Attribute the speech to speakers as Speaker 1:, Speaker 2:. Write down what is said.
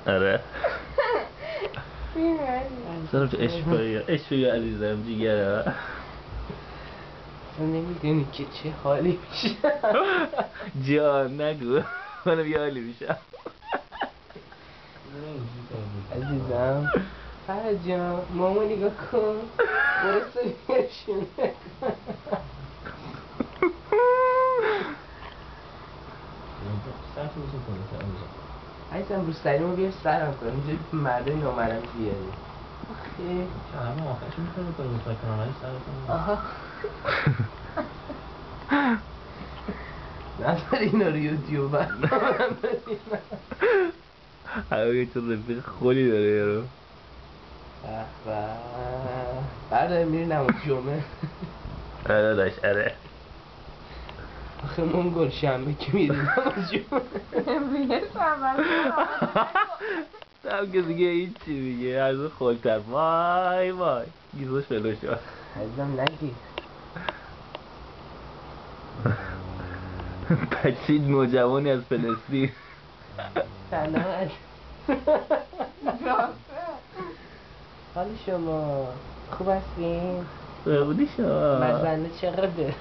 Speaker 1: آره
Speaker 2: فیلم
Speaker 1: صرف عشق بگو عزیزم جیگرم
Speaker 2: تو نمیدونی که چه حالی میشه
Speaker 1: جان نگو منم یه حالی میشم
Speaker 2: عزیزم فرد جان ماما نگاه کن برو سریعشون عزیزم رو سریمو بیار سرم کنم اینجا مرده نامرم بیاری آخه
Speaker 1: همه آخرش میتونه کنه بسای کنم ولی سر کنم
Speaker 2: آها نظر اینا رو یوتیوب
Speaker 1: همه یه چون رفیق خولی داره یارو
Speaker 2: بردار میری نماز جمعه
Speaker 1: آره داشت آره
Speaker 2: آخه منگل شنبه که میری نماز جمعه
Speaker 3: میگه شنبه
Speaker 1: هم که دیگه این چی میگه از اون خودتر وای وای گیزوش فلو شد
Speaker 2: عزیزم نگی
Speaker 1: بچید نوجوانی از فلسطین
Speaker 2: سلام حال شما خوب هستین؟
Speaker 1: بودی شما
Speaker 2: مزنه چقدر